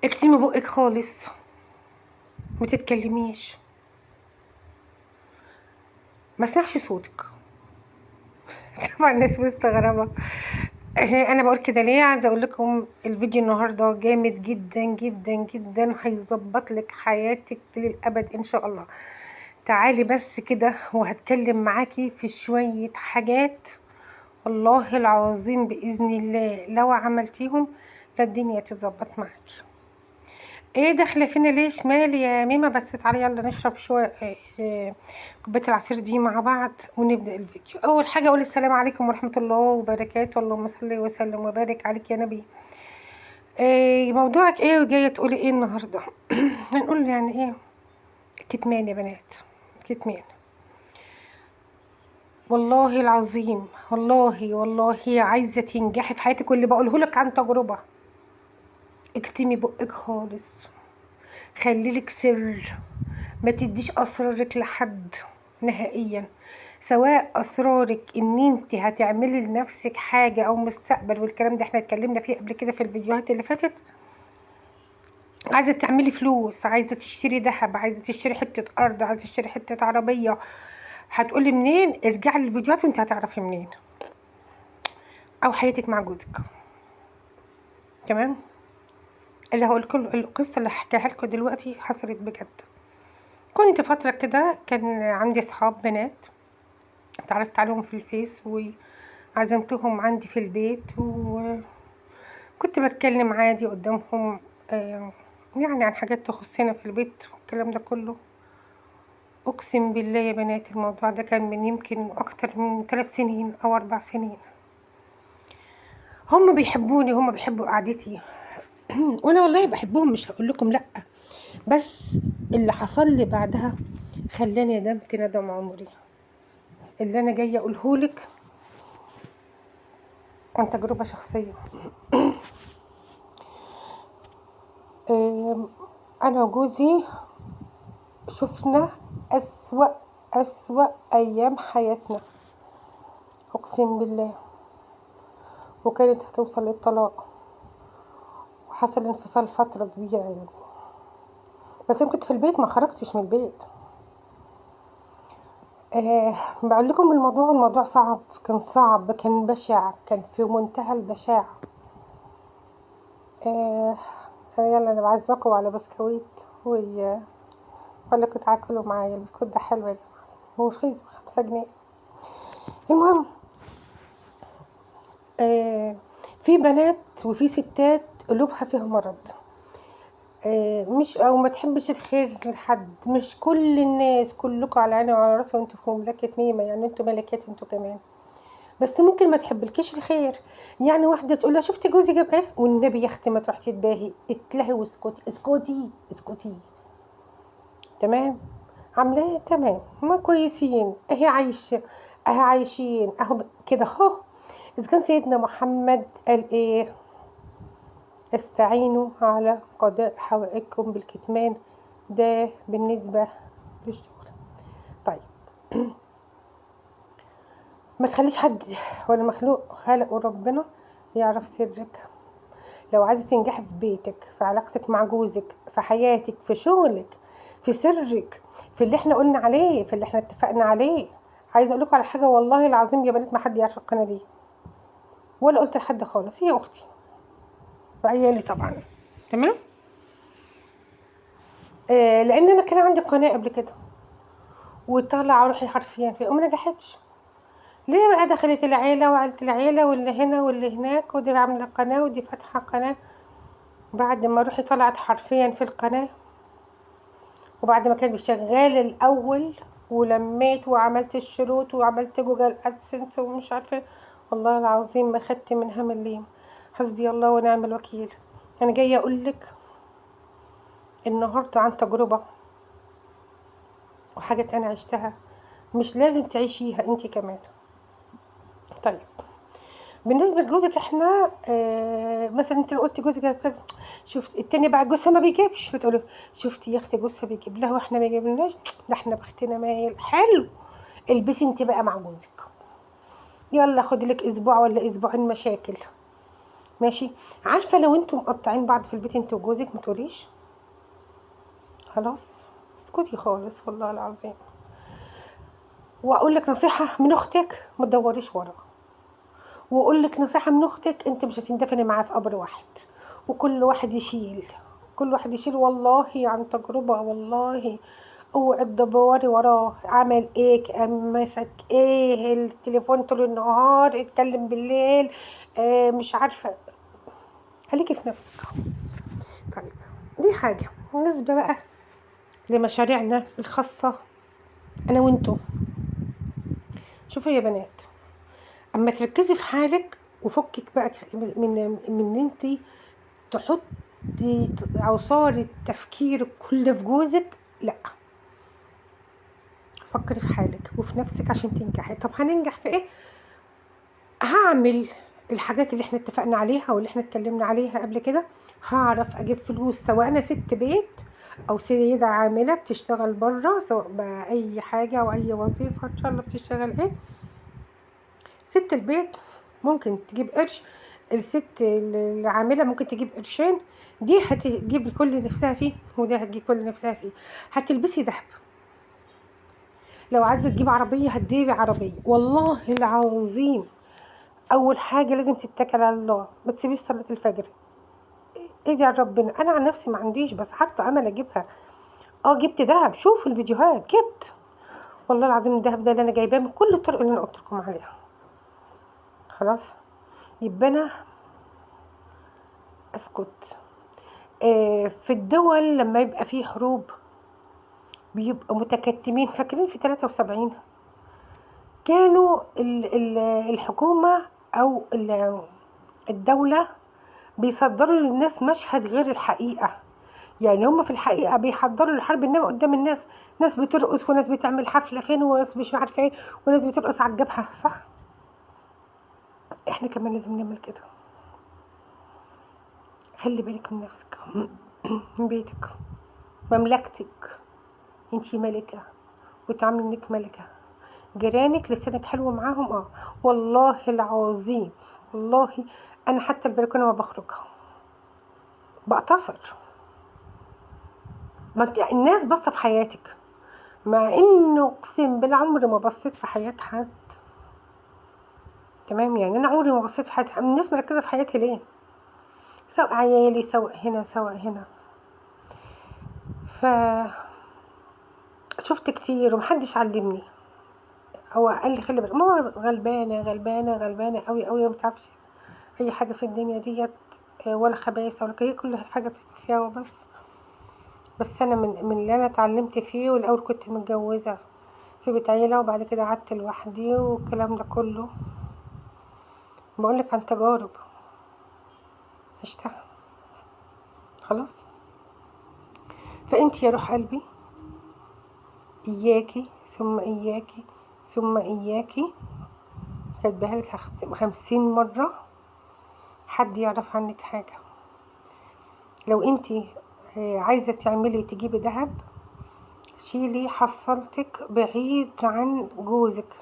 اكتمي بقك خالص، ما تتكلميش، ما اسمعش صوتك. طبعا الناس مستغربه. انا بقول كده ليه؟ عايزه اقول لكم الفيديو النهارده جامد جدا جدا جدا، هيظبط لك حياتك للابد ان شاء الله. تعالي بس كده وهتكلم معاكي في شويه حاجات، والله العظيم باذن الله لو عملتيهم لا الدنيا تتظبط معاكي. ايه داخله فينا ليه شمال يا ميمه؟ بس تعالي يلا نشرب شويه كوبايه العصير دي مع بعض ونبدا الفيديو. اول حاجه اقول السلام عليكم ورحمه الله وبركاته، اللهم صل وسلم وبارك عليك يا نبي. موضوعك ايه وجايه تقولي ايه النهارده؟ هنقول يعني ايه؟ كتمان يا بنات، كتمان. والله العظيم، والله عايزه تنجحي في حياتك، واللي بقوله لك عن تجربه. اكتمي بقك خالص، خليلك سر، ما تديش اسرارك لحد نهائيا، سواء اسرارك ان انت هتعملي لنفسك حاجه او مستقبل، والكلام ده احنا اتكلمنا فيه قبل كده في الفيديوهات اللي فاتت. عايزه تعملي فلوس، عايزه تشتري ذهب، عايزه تشتري حته ارض، عايزه تشتري حته عربيه، هتقولي منين؟ ارجعي للفيديوهات وانت هتعرفي منين. او حياتك مع جوزك، تمام؟ اللي هقول لكم القصه اللي هحكيها لكم دلوقتي حصلت بجد. كنت فتره كده كان عندي صحاب بنات، اتعرفت عليهم في الفيس وعزمتهم عندي في البيت، وكنت بتكلم عادي قدامهم يعني عن حاجات تخصنا في البيت والكلام ده كله. اقسم بالله يا بنات الموضوع ده كان من يمكن اكتر من 3 سنين او 4 سنين. هم بيحبوني، هم بيحبوا قعدتي وانا والله بحبهم، مش هقول لكم لا، بس اللي حصل لي بعدها خلاني ندمت ندم عمري. اللي انا جايه اقوله لك عن تجربه شخصيه. انا وجوزي شفنا اسوأ اسوأ ايام حياتنا، اقسم بالله، وكانت هتوصل للطلاق، وحصل انفصال فترة كبيرة يعني. بس انا كنت في البيت، ما خرجتش من البيت. بقول لكم الموضوع صعب، كان صعب، كان بشع، كان في منتهى البشاعة. آه يلا انا بعزمكم على بسكويت ولا كنت هاكله معايا. البسكوت ده حلو يا جماعة، هو رخيص ب5 جنيه. المهم، في بنات وفي ستات قلوبها فيها مرض، مش او ما تحبش الخير لحد. مش كل الناس، كلكم على عيني وعلى راسي، وانتوا في مملكة ميمة، يعني انتوا ملكات انتوا كمان. بس ممكن ما تحبلكيش الخير، يعني واحدة تقول لها شفتي جوزي جاب ايه، والنبي يا اختي ما تروحي تتباهي، اتلهي واسكتي، اسكتي. تمام، عاملاه تمام، ما كويسين، اهي عايشين اهو كده اهو. اذا كان سيدنا محمد قال ايه؟ استعينوا على قضاء حوائجكم بالكتمان، ده بالنسبة للشغل. طيب، ما تخليش حد ولا مخلوق خلقه ربنا يعرف سرك. لو عايزة تنجحي في بيتك، في علاقتك مع جوزك، في حياتك، في شغلك، في سرك، في اللي احنا قلنا عليه، في اللي احنا اتفقنا عليه. عايزة اقول لكم على حاجة، والله العظيم يا بنات ما حد يعرف القناة دي، ولا قلت لحد خالص، هي اختي وعيالي طبعا. تمام. لان انا كان عندي قناة قبل كده وطلع روحي حرفيا فيها وما نجحتش. ليه بقى؟ دخلت العيلة وعيلة العيلة، واللي هنا واللي هناك، ودي عاملة قناة ودي فاتحة قناة. بعد ما روحي طلعت حرفيا في القناة، وبعد ما كان شغال الأول ولميت وعملت الشروط وعملت جوجل ادسنس ومش عارفة، والله العظيم ما خدت منها مليم. حسبي الله ونعم الوكيل. أنا جاية أقولك النهاردة عن تجربة وحاجة أنا عشتها، مش لازم تعيشيها انتي كمان. طيب، بالنسبه لجوزك احنا مثلا انت لو قلت جوزك كده، شفت التاني بقى جوزها ما بيجيبش، بتقول شفتي يا اختي جوزها بيجيب لها واحنا ما جبناش، ده احنا بختنا مايل حلو. البسي انت بقى مع جوزك، يلا خدي لك اسبوع ولا اسبوعين مشاكل، ماشي. عارفه لو انتم مقطعين بعض في البيت انت وجوزك ما تقوليش، خلاص اسكتي خالص والله العظيم. واقول لك نصيحه من اختك، ما تدوريش ورا. واقول لك نصيحه من اختك، انت مش هتندفني معاه في قبر واحد، وكل واحد يشيل، كل واحد يشيل والله عن تجربه والله. اوعي تدوري وراه، عمل ايه، مسك ايه التليفون طول النهار، اتكلم بالليل، مش عارفه. خليكي في نفسك. طيب دي حاجه. بالنسبه بقى لمشاريعنا الخاصه انا وانتو، شوفوا يا بنات، اما تركزي في حالك وفكك بقى من انت تحطي عصارة تفكيرك كله في جوزك. لا، فكري في حالك وفي نفسك عشان تنجحي. طب هننجح في ايه؟ هعمل الحاجات اللي احنا اتفقنا عليها واللي احنا اتكلمنا عليها قبل كده. هعرف اجيب فلوس، سواء انا ست بيت او سيدة عاملة بتشتغل بره، سواء بأي حاجة او اي وظيفة ان شاء الله بتشتغل ايه. ست البيت ممكن تجيب قرش، الست العاملة ممكن تجيب قرشين، دي هتجيب كل نفسها فيه وده هتجيب كل نفسها فيه. هتلبسي دهب، لو عايزة تجيب عربية هتجيبي عربية والله العظيم. اول حاجة لازم تتكل على الله، ما تسيبيش صلاة الفجر، ادعي على ربنا. انا عن نفسي ما عنديش، بس حتى امل اجيبها. جبت دهب، شوف الفيديوهات، جبت والله العظيم الدهب ده اللي انا جايباه من كل الطرق اللي انا قلت لكم عليها. خلاص يبقى انا اسكت. في الدول لما يبقى فيه حروب بيبقى متكتمين. فاكرين في 73 كانوا الحكومة او الدولة بيصدروا للناس مشهد غير الحقيقة. يعني هم في الحقيقة بيحضروا الحرب، انما قدام الناس ناس بترقص وناس بتعمل حفلة فين وناس مش عارفة ايه وناس بترقص على الجبهة، صح؟ احنا كمان لازم نعمل كده. خلي بالك من نفسك، من بيتك، مملكتك، انتي ملكة وتعاملي انك ملكة. جيرانك لسانك حلو معاهم، والله العظيم والله انا حتى البلكونه ما بخرجها، بقتصر. ما الناس باصه في حياتك، مع انه اقسم بالعمر ما بصيت في حياه حد. تمام، يعني انا عمري ما بصيت في حياه حد. الناس مركزه في حياتي ليه؟ سواء عيالي سواء هنا سواء هنا. ف شفت كتير ومحدش علمني. هو قال لي خلي بالك، ماما غلبانه غلبانه غلبانه قوي قوي، وما تعرفش اي حاجه في الدنيا ديت، ولا خباثه ولا هي كل حاجه بتبقى فيها وبس. بس انا من اللي انا اتعلمت فيه، والاول كنت متجوزه في بيت عيله وبعد كده قعدت لوحدي والكلام ده كله، بقولك عن تجارب عشتها. خلاص. فانت يا روح قلبي، اياكي ثم اياكي ثم اياكي، كاتباها لك 50 مره، حد يعرف عنك حاجه. لو انت عايزه تعملي تجيبي دهب، شيلي حصلتك بعيد عن جوزك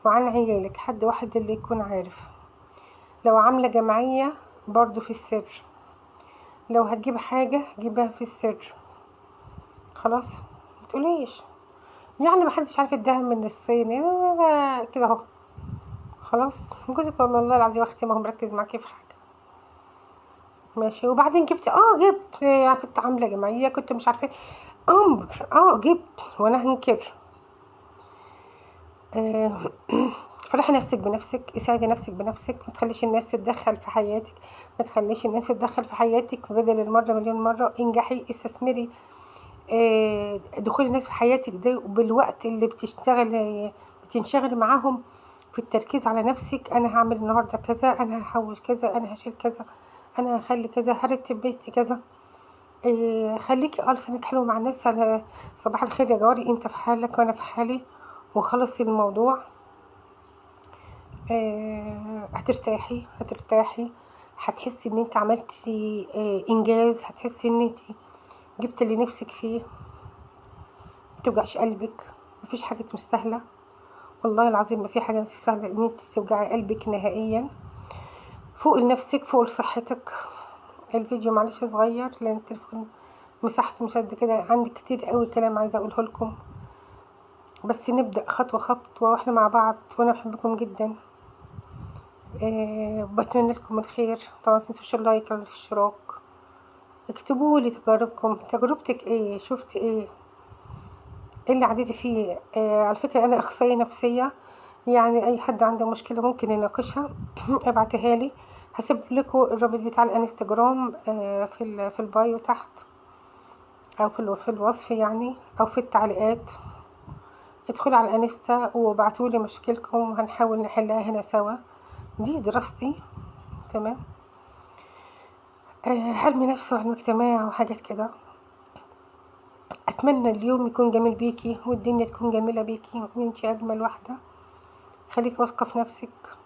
وعن عيالك، حد واحد اللي يكون عارف. لو عاملة جمعية برضو في السر، لو هتجيب حاجة جيبها في السر. خلاص متقوليش يعني محدش عارف الدهب من الصين كده اهو. خلاص جوزك والله العظيم اختي ما هو مركز معاكي في حاجة. ماشي. وبعدين جبت جبت كنت عاملة جمعية، كنت مش عارفة امر جبت وانا هنكر. فرحي نفسك بنفسك، اسعدي نفسك بنفسك، ما تخليش الناس تتدخل في حياتك، ما تخليش الناس تتدخل في حياتك. بدل المرة مليون مرة انجحي، استثمري دخول الناس في حياتك ده بالوقت اللي بتنشغلي معاهم في التركيز على نفسك. انا هعمل النهارده كذا، انا هحوش كذا، انا هشيل كذا، انا هخلي كذا، هرتب بيتي كذا. خليكي لسانك حلو مع الناس، على صباح الخير يا جاري، انت في حالك وانا في حالي، وخلصي الموضوع. هترتاحي، هتحسي ان انت عملتي انجاز، هتحسي ان انت جبت اللي نفسك فيه، متوجعش قلبك. مفيش حاجة مستاهلة والله العظيم، ما في حاجة مستاهلة ان انت توجعي قلبك نهائيا. فوق لنفسك، فوق لصحتك. الفيديو معلش صغير لان التليفون مساحته مش قد كده، عندي كتير قوي كلام عايزه اقوله لكم، بس نبدا خطوه خطوه واحنا مع بعض، وانا بحبكم جدا. بتمنى لكم الخير. طبعا متنسوش اللايك والاشتراك. اكتبوا لي تجربتك ايه، شفت ايه اللي عديتي فيه. على فكره انا اخصائيه نفسيه، يعني اي حد عنده مشكله ممكن يناقشها. ابعتها لي، هسيب لكم الرابط بتاع الانستجرام في البايو تحت، او في الوصف يعني، او في التعليقات. ادخلوا على الانستا وابعتوا لي مشكلكم وهنحاول نحلها هنا سوا. دي دراستي، تمام. علم نفس وعلم اجتماع وحاجات كده. اتمنى اليوم يكون جميل بيكي والدنيا تكون جميله بيكي وانتي اجمل واحده. خليكي واثقه في نفسك.